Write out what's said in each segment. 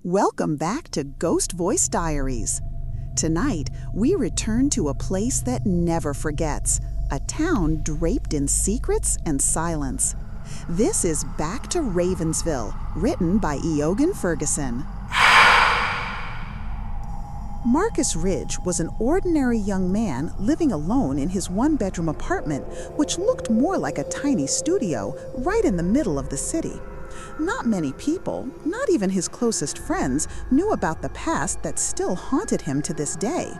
Welcome back to Ghost Voice Diaries. Tonight, we return to a place that never forgets, a town draped in secrets and silence. This is Back to Ravensville, written by Eoghan Ferguson. Marcus Ridge was an ordinary young man living alone in his one-bedroom apartment, which looked more like a tiny studio right in the middle of the city. Not many people, not even his closest friends, knew about the past that still haunted him to this day.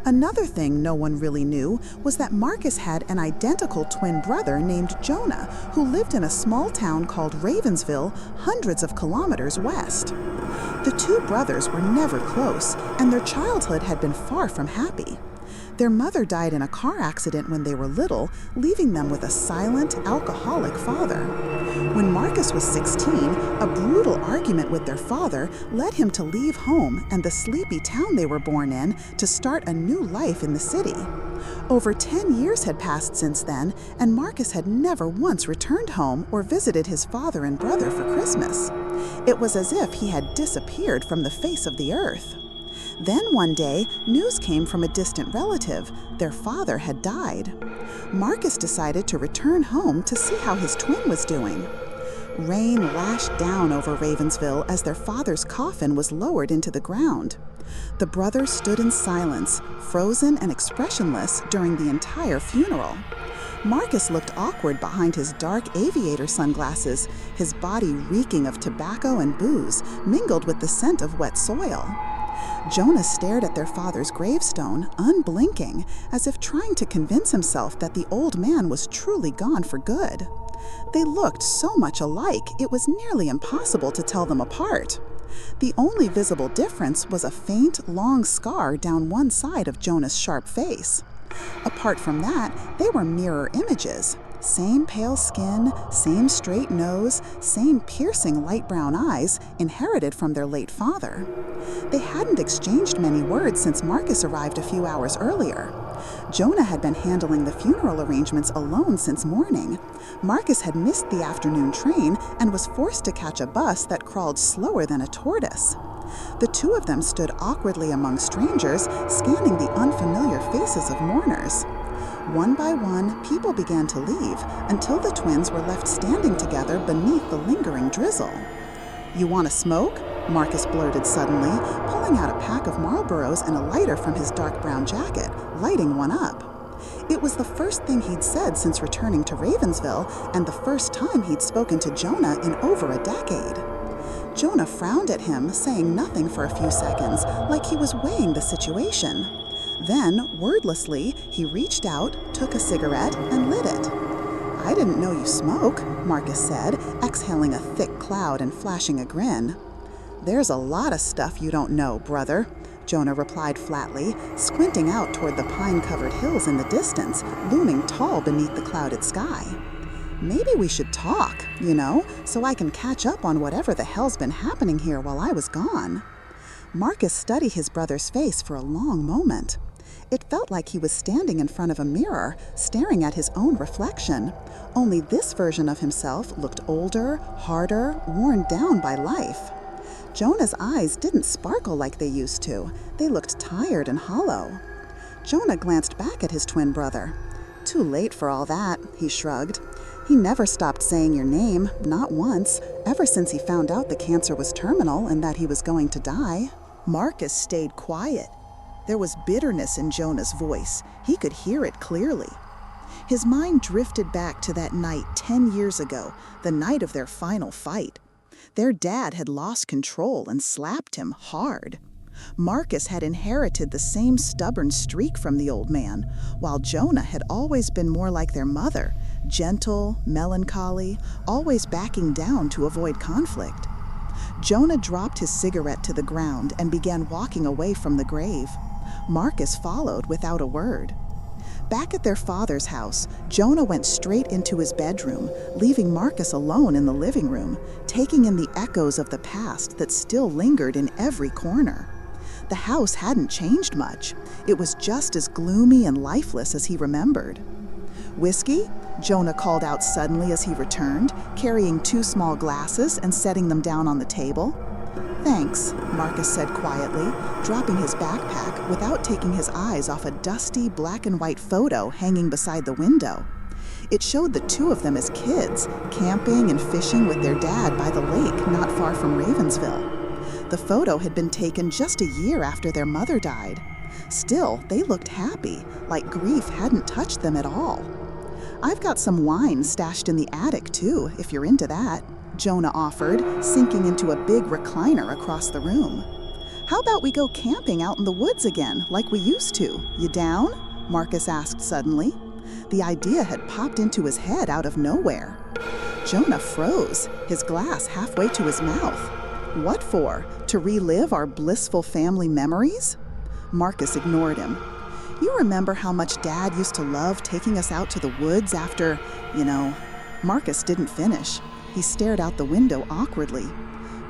Another thing no one really knew was that Marcus had an identical twin brother named Jonah, who lived in a small town called Ravensville, hundreds of kilometers west. The two brothers were never close, and their childhood had been far from happy. Their mother died in a car accident when they were little, leaving them with a silent, alcoholic father. When Marcus was 16, a brutal argument with their father led him to leave home and the sleepy town they were born in to start a new life in the city. Over 10 years had passed since then, and Marcus had never once returned home or visited his father and brother for Christmas. It was as if he had disappeared from the face of the earth. Then one day, news came from a distant relative. Their father had died. Marcus decided to return home to see how his twin was doing. Rain lashed down over Ravensville as their father's coffin was lowered into the ground. The brothers stood in silence, frozen and expressionless during the entire funeral. Marcus looked awkward behind his dark aviator sunglasses, his body reeking of tobacco and booze, mingled with the scent of wet soil. Jonah stared at their father's gravestone, unblinking, as if trying to convince himself that the old man was truly gone for good. They looked so much alike, it was nearly impossible to tell them apart. The only visible difference was a faint, long scar down one side of Jonah's sharp face. Apart from that, they were mirror images. Same pale skin, same straight nose, same piercing light brown eyes, inherited from their late father. They hadn't exchanged many words since Marcus arrived a few hours earlier. Jonah had been handling the funeral arrangements alone since morning. Marcus had missed the afternoon train and was forced to catch a bus that crawled slower than a tortoise. The two of them stood awkwardly among strangers, scanning the unfamiliar faces of mourners. One by one, people began to leave, until the twins were left standing together beneath the lingering drizzle. "You want a smoke?" Marcus blurted suddenly, pulling out a pack of Marlboros and a lighter from his dark brown jacket, lighting one up. It was the first thing he'd said since returning to Ravensville, and the first time he'd spoken to Jonah in over a decade. Jonah frowned at him, saying nothing for a few seconds, like he was weighing the situation. Then, wordlessly, he reached out, took a cigarette, and lit it. "I didn't know you smoke," Marcus said, exhaling a thick cloud and flashing a grin. "There's a lot of stuff you don't know, brother," Jonah replied flatly, squinting out toward the pine-covered hills in the distance, looming tall beneath the clouded sky. "Maybe we should talk, so I can catch up on whatever the hell's been happening here while I was gone." Marcus studied his brother's face for a long moment. It felt like he was standing in front of a mirror, staring at his own reflection. Only this version of himself looked older, harder, worn down by life. Jonah's eyes didn't sparkle like they used to. They looked tired and hollow. Jonah glanced back at his twin brother. "Too late for all that," he shrugged. "He never stopped saying your name, not once, ever since he found out the cancer was terminal and that he was going to die." Marcus stayed quiet. There was bitterness in Jonah's voice. He could hear it clearly. His mind drifted back to that night 10 years ago, the night of their final fight. Their dad had lost control and slapped him hard. Marcus had inherited the same stubborn streak from the old man, while Jonah had always been more like their mother, gentle, melancholy, always backing down to avoid conflict. Jonah dropped his cigarette to the ground and began walking away from the grave. Marcus followed without a word. Back at their father's house, Jonah went straight into his bedroom, leaving Marcus alone in the living room, taking in the echoes of the past that still lingered in every corner. The house hadn't changed much. It was just as gloomy and lifeless as he remembered. "Whiskey?" Jonah called out suddenly as he returned, carrying 2 small glasses and setting them down on the table. "Thanks," Marcus said quietly, dropping his backpack without taking his eyes off a dusty black and white photo hanging beside the window. It showed the two of them as kids, camping and fishing with their dad by the lake not far from Ravensville. The photo had been taken just a year after their mother died. Still, they looked happy, like grief hadn't touched them at all. "I've got some wine stashed in the attic, too, if you're into that," Jonah offered, sinking into a big recliner across the room. "How about we go camping out in the woods again, like we used to? You down?" Marcus asked suddenly. The idea had popped into his head out of nowhere. Jonah froze, his glass halfway to his mouth. What for? To relive our blissful family memories? Marcus ignored him. "You remember how much Dad used to love taking us out to the woods after, Marcus didn't finish. He stared out the window awkwardly.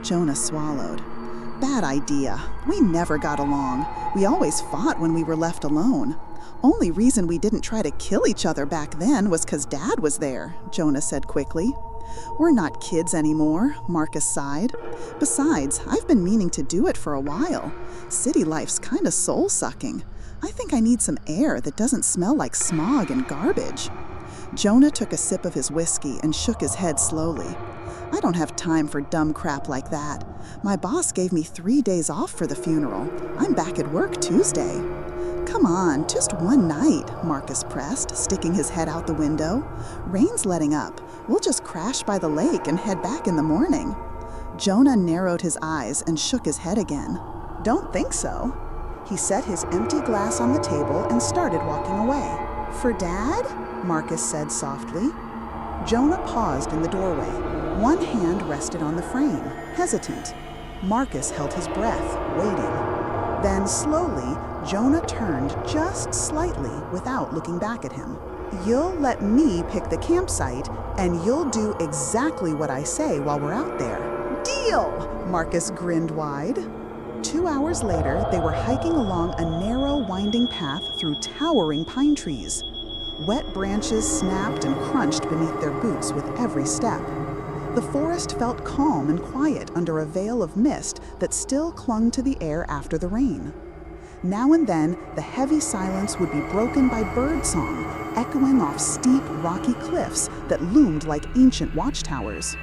Jonah swallowed. "Bad idea. We never got along. We always fought when we were left alone. Only reason we didn't try to kill each other back then was 'cause Dad was there," Jonah said quickly. "We're not kids anymore," Marcus sighed. "Besides, I've been meaning to do it for a while. City life's kinda soul-sucking. I think I need some air that doesn't smell like smog and garbage." Jonah took a sip of his whiskey and shook his head slowly. "I don't have time for dumb crap like that. My boss gave me 3 days off for the funeral. I'm back at work Tuesday." "Come on, just one night," Marcus pressed, sticking his head out the window. "Rain's letting up. We'll just crash by the lake and head back in the morning." Jonah narrowed his eyes and shook his head again. "Don't think so." He set his empty glass on the table and started walking away. "For Dad?" Marcus said softly. Jonah paused in the doorway. One hand rested on the frame, hesitant. Marcus held his breath, waiting. Then slowly, Jonah turned just slightly without looking back at him. "You'll let me pick the campsite, and you'll do exactly what I say while we're out there." "Deal!" Marcus grinned wide. 2 hours later, they were hiking along a narrow, winding path through towering pine trees. Wet branches snapped and crunched beneath their boots with every step. The forest felt calm and quiet under a veil of mist that still clung to the air after the rain. Now and then, the heavy silence would be broken by birdsong, echoing off steep, rocky cliffs that loomed like ancient watchtowers.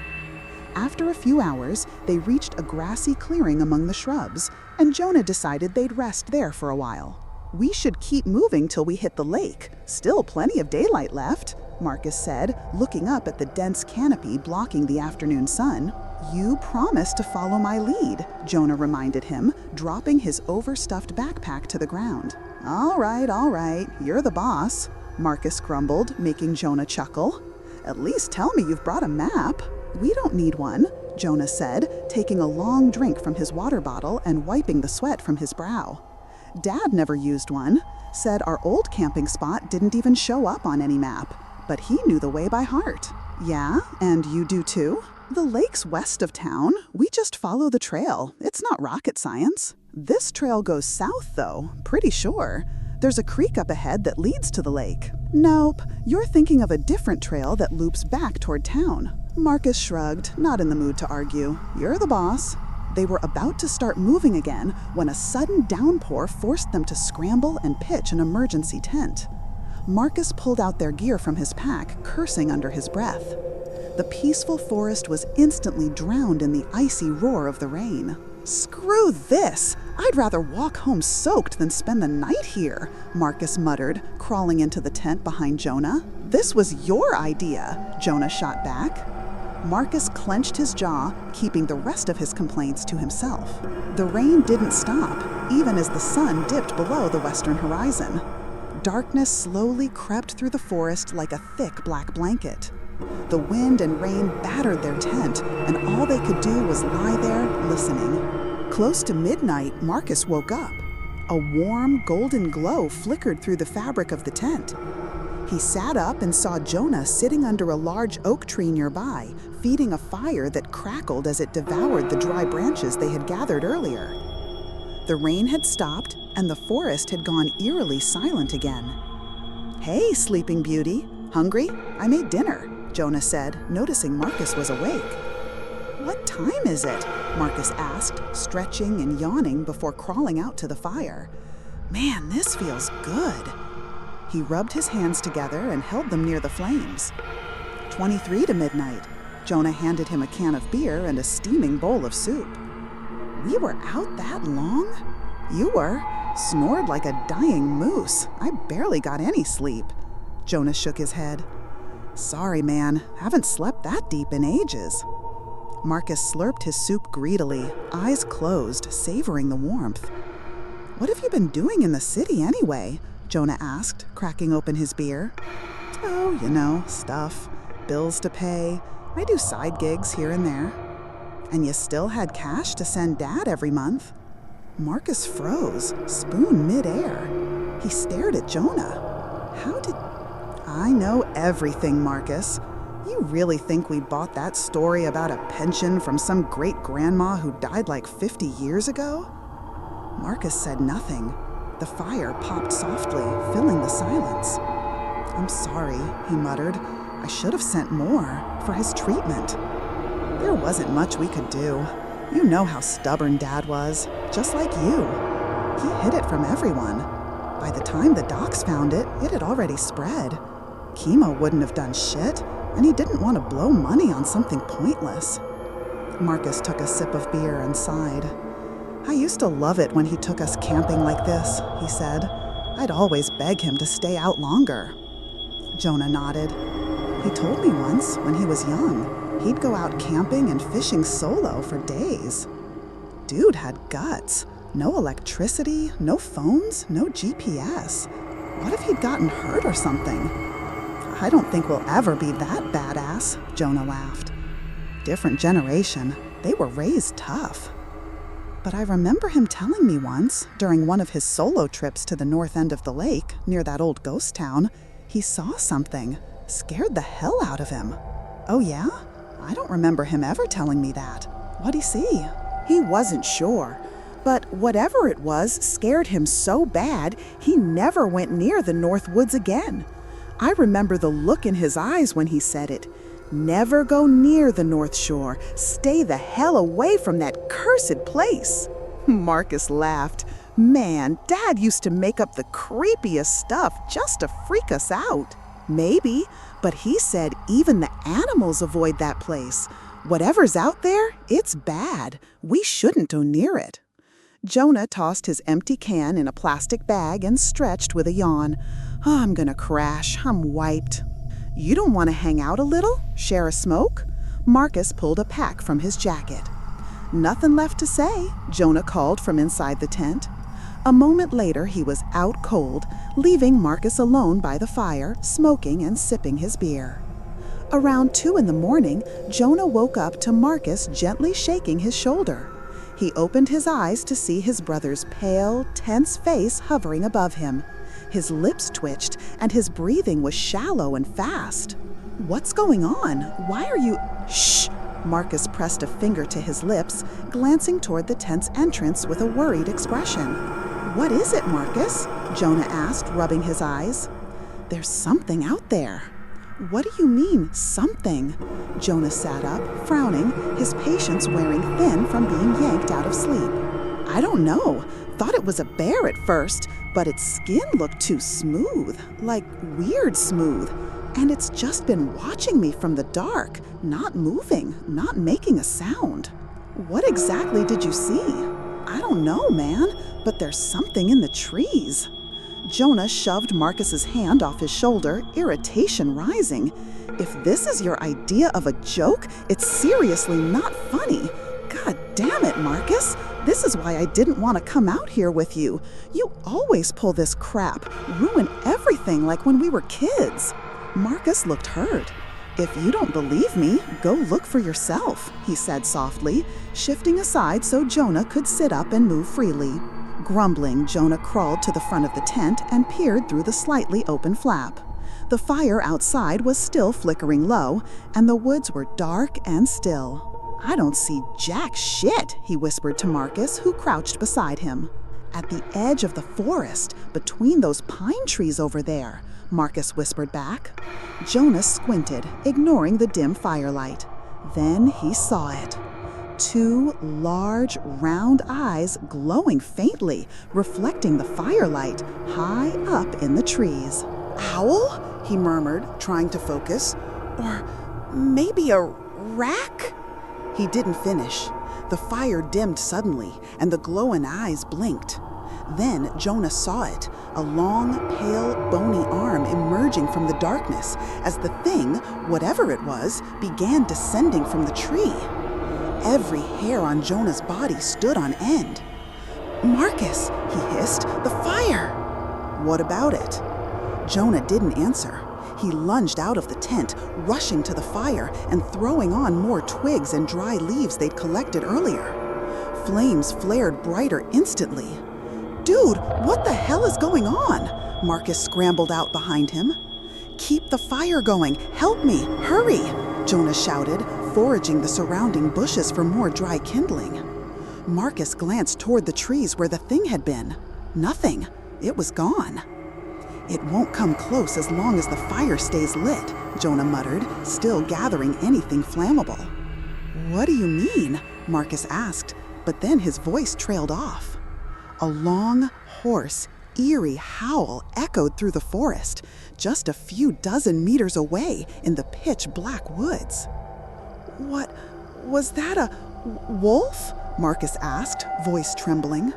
After a few hours, they reached a grassy clearing among the shrubs, and Jonah decided they'd rest there for a while. "We should keep moving till we hit the lake. Still plenty of daylight left," Marcus said, looking up at the dense canopy blocking the afternoon sun. "You promised to follow my lead," Jonah reminded him, dropping his overstuffed backpack to the ground. All right, you're the boss," Marcus grumbled, making Jonah chuckle. "At least tell me you've brought a map." "We don't need one," Jonah said, taking a long drink from his water bottle and wiping the sweat from his brow. "Dad never used one. Said our old camping spot didn't even show up on any map, but he knew the way by heart." "Yeah, and you do too?" "The lake's west of town. We just follow the trail. It's not rocket science." "This trail goes south, though, pretty sure. There's a creek up ahead that leads to the lake." "Nope, you're thinking of a different trail that loops back toward town." Marcus shrugged, not in the mood to argue. "You're the boss." They were about to start moving again when a sudden downpour forced them to scramble and pitch an emergency tent. Marcus pulled out their gear from his pack, cursing under his breath. The peaceful forest was instantly drowned in the icy roar of the rain. "Screw this! I'd rather walk home soaked than spend the night here," Marcus muttered, crawling into the tent behind Jonah. "This was your idea," Jonah shot back. Marcus clenched his jaw, keeping the rest of his complaints to himself. The rain didn't stop, even as the sun dipped below the western horizon. Darkness slowly crept through the forest like a thick black blanket. The wind and rain battered their tent, and all they could do was lie there, listening. Close to midnight, Marcus woke up. A warm, golden glow flickered through the fabric of the tent. He sat up and saw Jonah sitting under a large oak tree nearby, feeding a fire that crackled as it devoured the dry branches they had gathered earlier. The rain had stopped, and the forest had gone eerily silent again. "Hey, Sleeping Beauty. Hungry? I made dinner," Jonah said, noticing Marcus was awake. "What time time is it?" Marcus asked, stretching and yawning before crawling out to the fire. "Man, this feels good." He rubbed his hands together and held them near the flames. 23 to midnight. Jonah handed him a can of beer and a steaming bowl of soup. "We were out that long?" "You were. Snored like a dying moose. I barely got any sleep." Jonah shook his head. "Sorry, man. Haven't slept that deep in ages." Marcus slurped his soup greedily, eyes closed, savoring the warmth. "What have you been doing in the city anyway?" Jonah asked, cracking open his beer. "Oh, you know, stuff. Bills to pay. I do side gigs here and there." "And you still had cash to send Dad every month?" Marcus froze, spoon midair. He stared at Jonah. "How did—" "I know everything, Marcus. You really think we bought that story about a pension from some great-grandma who died like 50 years ago?" Marcus said nothing. The fire popped softly, filling the silence. "I'm sorry," he muttered. "I should have sent more for his treatment." "There wasn't much we could do. You know how stubborn Dad was, just like you. He hid it from everyone. By the time the docs found it, it had already spread. Chemo wouldn't have done shit, and he didn't want to blow money on something pointless." Marcus took a sip of beer and sighed. "I used to love it when he took us camping like this," he said. "I'd always beg him to stay out longer." Jonah nodded. "He told me once, when he was young, he'd go out camping and fishing solo for days. Dude had guts. No electricity, no phones, no GPS. What if he'd gotten hurt or something?" "I don't think we'll ever be that badass," Jonah laughed. "Different generation. They were raised tough." "But I remember him telling me once, during one of his solo trips to the north end of the lake, near that old ghost town, he saw something. Scared the hell out of him." "Oh yeah? I don't remember him ever telling me that. What'd he see?" He wasn't sure, but whatever it was scared him so bad he never went near the North Woods again. I remember the look in his eyes when he said it. "Never go near the North Shore. Stay the hell away from that cursed place." Marcus laughed. "Man, Dad used to make up the creepiest stuff just to freak us out." "Maybe, but he said even the animals avoid that place. Whatever's out there, it's bad. We shouldn't go near it." Jonah tossed his empty can in a plastic bag and stretched with a yawn. "Oh, I'm gonna crash. I'm wiped." "You don't want to hang out a little? Share a smoke?" Marcus pulled a pack from his jacket. "Nothing left to say," Jonah called from inside the tent. A moment later, he was out cold, leaving Marcus alone by the fire, smoking and sipping his beer. Around 2 in the morning, Jonah woke up to Marcus gently shaking his shoulder. He opened his eyes to see his brother's pale, tense face hovering above him. His lips twitched, and his breathing was shallow and fast. "What's going on? Why are you—" "Shh!" Marcus pressed a finger to his lips, glancing toward the tent's entrance with a worried expression. "What is it, Marcus?" Jonah asked, rubbing his eyes. "There's something out there." "What do you mean, something?" Jonah sat up, frowning, his patience wearing thin from being yanked out of sleep. "I don't know. Thought it was a bear at first, but its skin looked too smooth, like weird smooth. And it's just been watching me from the dark, not moving, not making a sound." "What exactly did you see?" "I don't know, man, but there's something in the trees." Jonah shoved Marcus's hand off his shoulder, irritation rising. "If this is your idea of a joke, it's seriously not funny. God damn it, Marcus. This is why I didn't want to come out here with you. You always pull this crap, ruin everything like when we were kids." Marcus looked hurt. "If you don't believe me, go look for yourself," he said softly, shifting aside so Jonah could sit up and move freely. Grumbling, Jonah crawled to the front of the tent and peered through the slightly open flap. The fire outside was still flickering low, and the woods were dark and still. "I don't see jack shit," he whispered to Marcus, who crouched beside him. "At the edge of the forest, between those pine trees over there," Marcus whispered back. Jonah squinted, ignoring the dim firelight. Then he saw it. 2 large, round eyes glowing faintly, reflecting the firelight high up in the trees. "Owl?" he murmured, trying to focus. "Or maybe a rack?" He didn't finish. The fire dimmed suddenly, and the glowing eyes blinked. Then Jonah saw it, a long, pale, bony arm emerging from the darkness as the thing, whatever it was, began descending from the tree. Every hair on Jonah's body stood on end. "Marcus," he hissed, "the fire!" "What about it?" Jonah didn't answer. He lunged out of the tent, rushing to the fire and throwing on more twigs and dry leaves they'd collected earlier. Flames flared brighter instantly. "Dude, what the hell is going on?" Marcus scrambled out behind him. "Keep the fire going! Help me! Hurry!" Jonah shouted, foraging the surrounding bushes for more dry kindling. Marcus glanced toward the trees where the thing had been. Nothing. It was gone. "It won't come close as long as the fire stays lit," Jonah muttered, still gathering anything flammable. "What do you mean?" Marcus asked, but then his voice trailed off. A long, hoarse, eerie howl echoed through the forest, just a few dozen meters away in the pitch-black woods. "What, was that a wolf?" Marcus asked, voice trembling.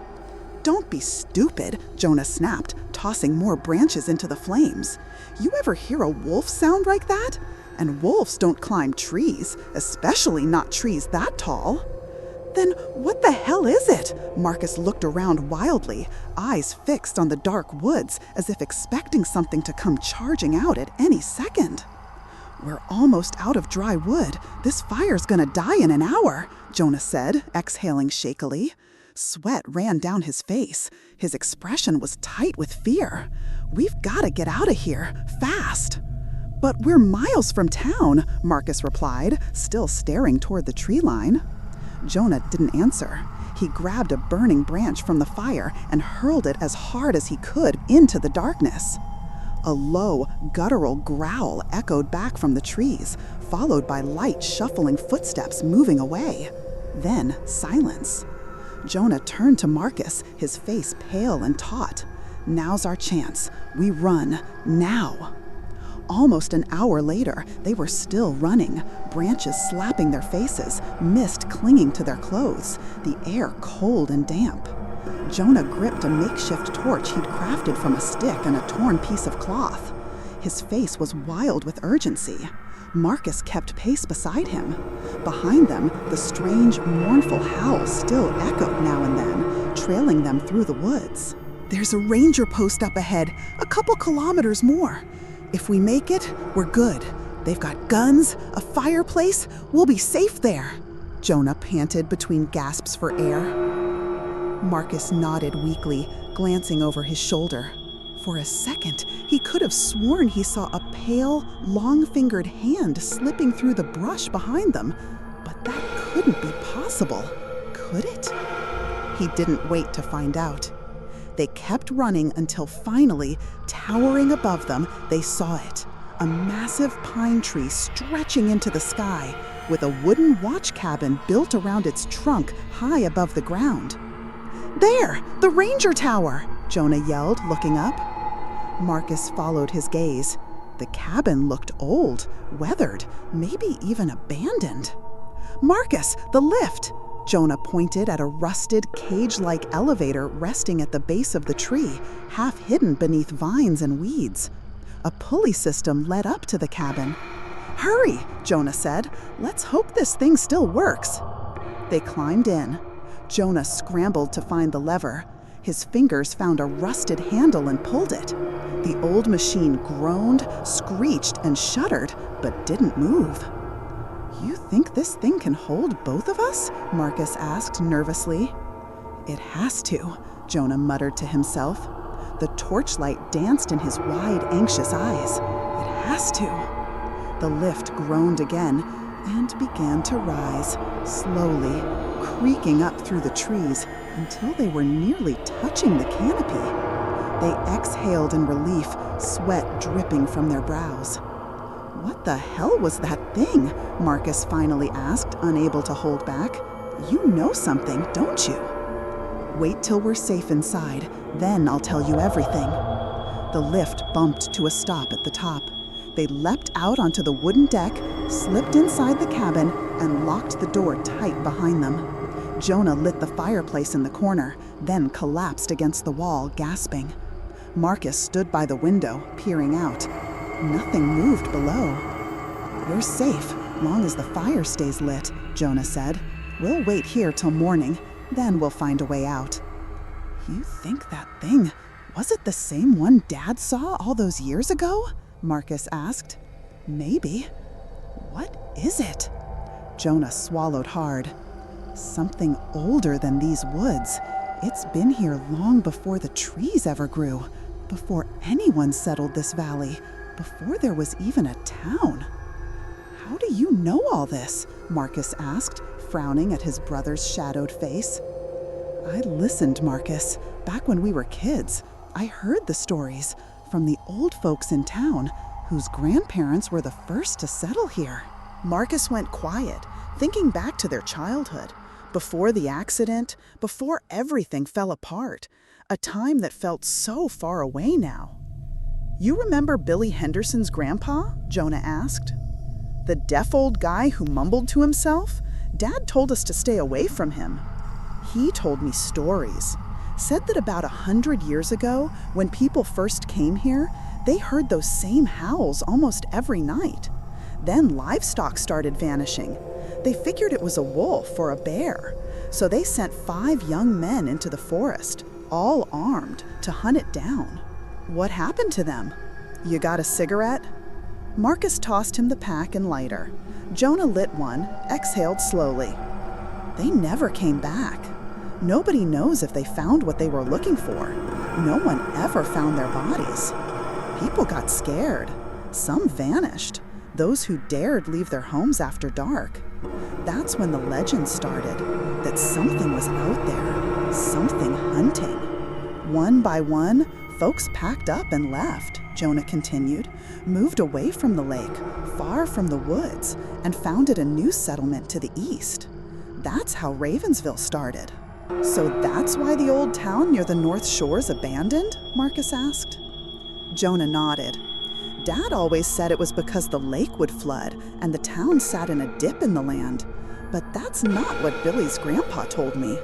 "Don't be stupid," Jonah snapped, tossing more branches into the flames. "You ever hear a wolf sound like that? And wolves don't climb trees, especially not trees that tall." "Then what the hell is it?" Marcus looked around wildly, eyes fixed on the dark woods, as if expecting something to come charging out at any second. "We're almost out of dry wood. This fire's gonna die in an hour," Jonah said, exhaling shakily. Sweat ran down his face. His expression was tight with fear. "We've got to get out of here, fast." "But we're miles from town," Marcus replied, still staring toward the tree line. Jonah didn't answer. He grabbed a burning branch from the fire and hurled it as hard as he could into the darkness. A low, guttural growl echoed back from the trees, followed by light, shuffling footsteps moving away. Then silence. Jonah turned to Marcus, his face pale and taut. "Now's our chance. We run, now." Almost an hour later, they were still running, branches slapping their faces, mist clinging to their clothes, the air cold and damp. Jonah gripped a makeshift torch he'd crafted from a stick and a torn piece of cloth. His face was wild with urgency. Marcus kept pace beside him. Behind them, the strange, mournful howl still echoed now and then, trailing them through the woods. "There's a ranger post up ahead, a couple kilometers more. If we make it, we're good. They've got guns, a fireplace, we'll be safe there," Jonah panted between gasps for air. Marcus nodded weakly, glancing over his shoulder. For a second, he could have sworn he saw a pale, long-fingered hand slipping through the brush behind them, but that couldn't be possible, could it? He didn't wait to find out. They kept running until finally, towering above them, they saw it. A massive pine tree stretching into the sky, with a wooden watch cabin built around its trunk high above the ground. "There! The ranger tower!" Jonah yelled, looking up. Marcus followed his gaze. The cabin looked old, weathered, maybe even abandoned. "Marcus, the lift!" Jonah pointed at a rusted, cage-like elevator resting at the base of the tree, half hidden beneath vines and weeds. A pulley system led up to the cabin. "Hurry," Jonah said. "Let's hope this thing still works." They climbed in. Jonah scrambled to find the lever. His fingers found a rusted handle and pulled it. The old machine groaned, screeched, and shuddered, but didn't move. "You think this thing can hold both of us?" Marcus asked nervously. "It has to," Jonah muttered to himself. The torchlight danced in his wide, anxious eyes. "It has to." The lift groaned again and began to rise, slowly, creaking up through the trees until they were nearly touching the canopy. They exhaled in relief, sweat dripping from their brows. "What the hell was that thing?" Marcus finally asked, unable to hold back. You know something, don't you? Wait till we're safe inside, then I'll tell you everything. The lift bumped to a stop at the top. They leapt out onto the wooden deck, slipped inside the cabin, and locked the door tight behind them. Jonah lit the fireplace in the corner, then collapsed against the wall, gasping. Marcus stood by the window, peering out. Nothing moved below. We're safe, long as the fire stays lit, Jonah said. We'll wait here till morning, then we'll find a way out. You think that thing, was it the same one Dad saw all those years ago? Marcus asked. Maybe. What is it? Jonah swallowed hard. Something older than these woods. It's been here long before the trees ever grew, before anyone settled this valley, before there was even a town. How do you know all this? Marcus asked, frowning at his brother's shadowed face. I listened, Marcus. Back when we were kids, I heard the stories from the old folks in town whose grandparents were the first to settle here. Marcus went quiet, thinking back to their childhood, before the accident, before everything fell apart, a time that felt so far away now. You remember Billy Henderson's grandpa? Jonah asked. The deaf old guy who mumbled to himself? Dad told us to stay away from him. He told me stories. Said that about 100 years ago, when people first came here, they heard those same howls almost every night. Then livestock started vanishing. They figured it was a wolf or a bear, so they sent 5 young men into the forest, all armed, to hunt it down. What happened to them? You got a cigarette? Marcus tossed him the pack and lighter. Jonah lit one, exhaled slowly. They never came back. Nobody knows if they found what they were looking for. No one ever found their bodies. People got scared. Some vanished. Those who dared leave their homes after dark. That's when the legend started, that something was out there, something hunting. One by one, folks packed up and left, Jonah continued, moved away from the lake, far from the woods, and founded a new settlement to the east. That's how Ravensville started. So that's why the old town near the North Shore is abandoned? Marcus asked. Jonah nodded. Dad always said it was because the lake would flood and the town sat in a dip in the land. But that's not what Billy's grandpa told me.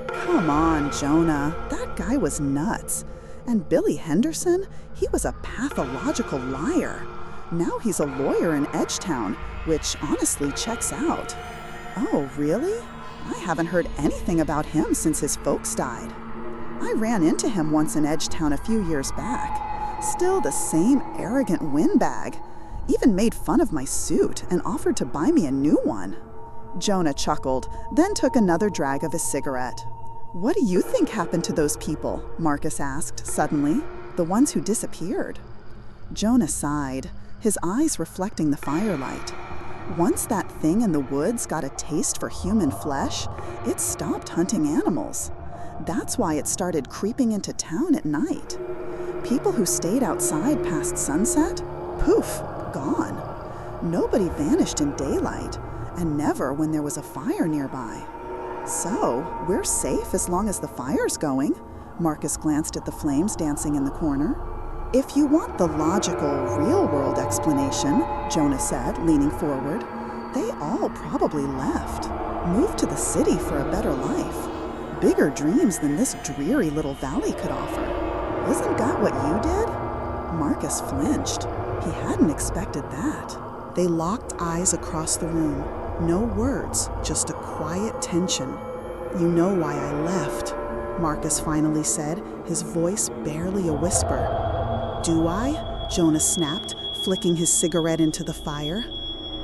Come on, Jonah. That guy was nuts. And Billy Henderson, he was a pathological liar. Now he's a lawyer in Edgetown, which honestly checks out. Oh, really? I haven't heard anything about him since his folks died. I ran into him once in Edgetown a few years back. Still the same arrogant windbag. Even made fun of my suit and offered to buy me a new one. Jonah chuckled, then took another drag of his cigarette. What do you think happened to those people? Marcus asked suddenly. The ones who disappeared. Jonah sighed, his eyes reflecting the firelight. Once that thing in the woods got a taste for human flesh, it stopped hunting animals. That's why it started creeping into town at night. People who stayed outside past sunset, poof, gone. Nobody vanished in daylight, and never when there was a fire nearby. So, we're safe as long as the fire's going. Marcus glanced at the flames dancing in the corner. If you want the logical, real-world explanation, Jonah said, leaning forward, they all probably left. Moved to the city for a better life. Bigger dreams than this dreary little valley could offer. Isn't that what you did? Marcus flinched. He hadn't expected that. They locked eyes across the room. No words, just a quiet tension. You know why I left, Marcus finally said, his voice barely a whisper. Do I? Jonah snapped, flicking his cigarette into the fire.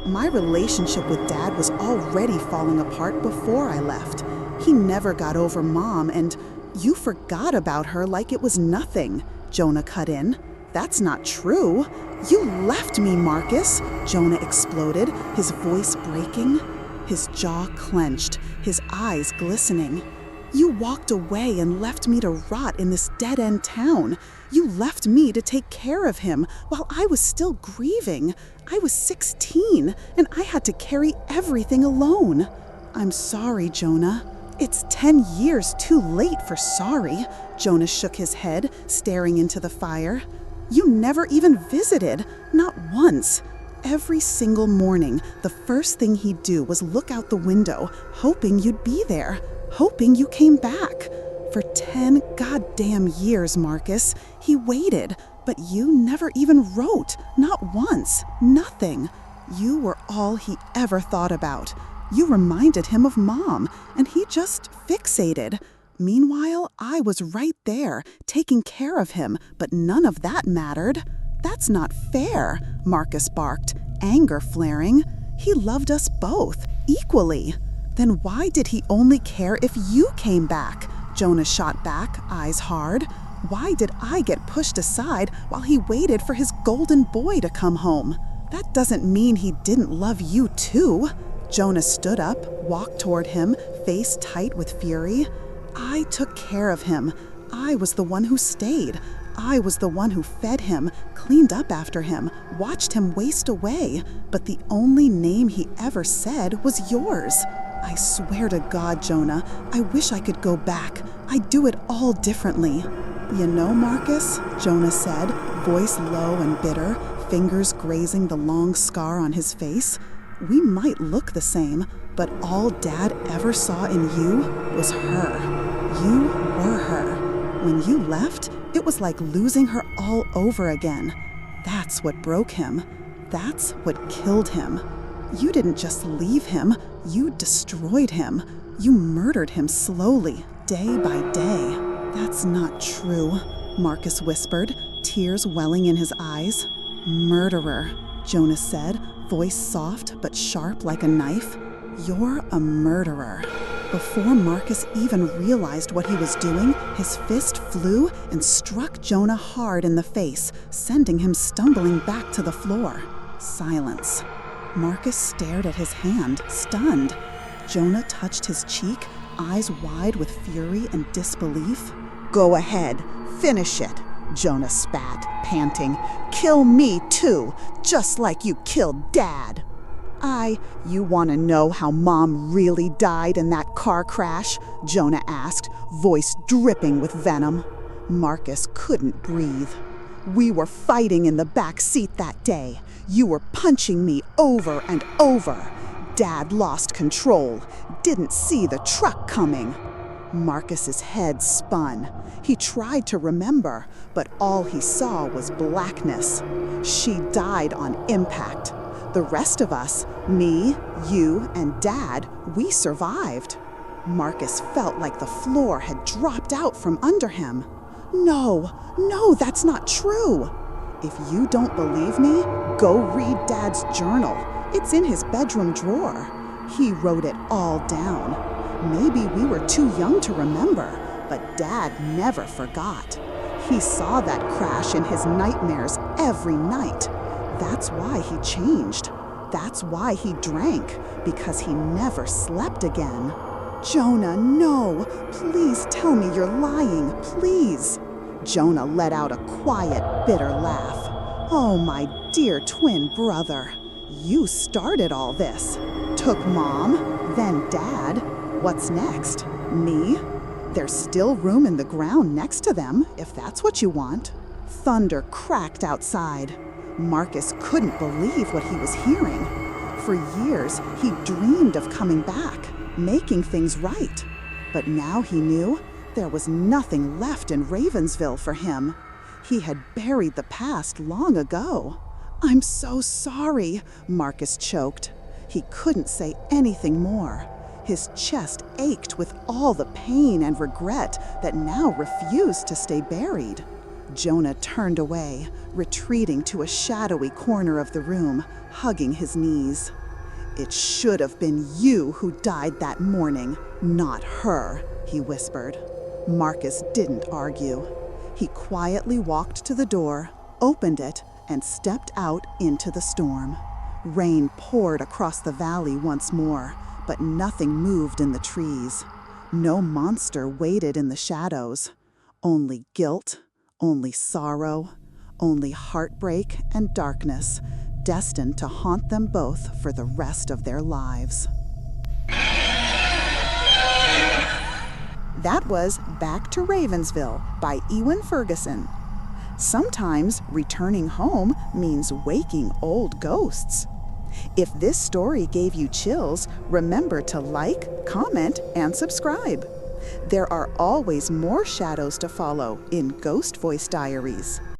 My relationship with Dad was already falling apart before I left. He never got over Mom, and you forgot about her like it was nothing, Jonah cut in. That's not true. You left me, Marcus, Jonah exploded, his voice breaking. His jaw clenched, his eyes glistening. You walked away and left me to rot in this dead-end town. You left me to take care of him while I was still grieving. I was 16, and I had to carry everything alone. I'm sorry, Jonah. It's 10 years too late for sorry. Jonah shook his head, staring into the fire. You never even visited, not once. Every single morning, the first thing he'd do was look out the window, hoping you'd be there, hoping you came back. For 10 goddamn years, Marcus, he waited, but you never even wrote, not once, nothing. You were all he ever thought about. You reminded him of Mom, and he just fixated. Meanwhile, I was right there, taking care of him, but none of that mattered. That's not fair, Marcus barked, anger flaring. He loved us both, equally. Then why did he only care if you came back? Jonah shot back, eyes hard. Why did I get pushed aside while he waited for his golden boy to come home? That doesn't mean he didn't love you too. Jonah stood up, walked toward him, face tight with fury. I took care of him. I was the one who stayed. I was the one who fed him, cleaned up after him, watched him waste away. But the only name he ever said was yours. I swear to God, Jonah, I wish I could go back. I'd do it all differently. You know, Marcus, Jonah said, voice low and bitter, fingers grazing the long scar on his face. We might look the same, but all Dad ever saw in you was her. You were her. When you left, it was like losing her all over again. That's what broke him. That's what killed him. You didn't just leave him, you destroyed him. You murdered him slowly, day by day. That's not true, Marcus whispered, tears welling in his eyes. Murderer, Jonah said, voice soft but sharp like a knife. You're a murderer. Before Marcus even realized what he was doing, his fist flew and struck Jonah hard in the face, sending him stumbling back to the floor. Silence. Marcus stared at his hand, stunned. Jonah touched his cheek, eyes wide with fury and disbelief. Go ahead, finish it, Jonah spat, panting. Kill me too, just like you killed Dad. You want to know how Mom really died in that car crash? Jonah asked, voice dripping with venom. Marcus couldn't breathe. We were fighting in the back seat that day. You were punching me over and over. Dad lost control, didn't see the truck coming. Marcus's head spun. He tried to remember, but all he saw was blackness. She died on impact. The rest of us, me, you, and Dad, we survived. Marcus felt like the floor had dropped out from under him. No, that's not true. If you don't believe me, go read Dad's journal. It's in his bedroom drawer. He wrote it all down. Maybe we were too young to remember, but Dad never forgot. He saw that crash in his nightmares every night. That's why he changed. That's why he drank, because he never slept again. Jonah, no! Please tell me you're lying, please! Jonah let out a quiet, bitter laugh. Oh, my dear twin brother. You started all this. Took Mom, then Dad. What's next? Me? There's still room in the ground next to them, if that's what you want. Thunder cracked outside. Marcus couldn't believe what he was hearing. For years, he dreamed of coming back, making things right. But now he knew there was nothing left in Ravensville for him. He had buried the past long ago. I'm so sorry, Marcus choked. He couldn't say anything more. His chest ached with all the pain and regret that now refused to stay buried. Jonah turned away, retreating to a shadowy corner of the room, hugging his knees. It should have been you who died that morning, not her, he whispered. Marcus didn't argue. He quietly walked to the door, opened it, and stepped out into the storm. Rain poured across the valley once more, but nothing moved in the trees. No monster waited in the shadows. Only guilt, only sorrow, only heartbreak and darkness, destined to haunt them both for the rest of their lives. That was Back to Ravensville by Eoghan Ferguson. Sometimes returning home means waking old ghosts. If this story gave you chills, remember to like, comment, and subscribe. There are always more shadows to follow in Ghost Voice Diaries.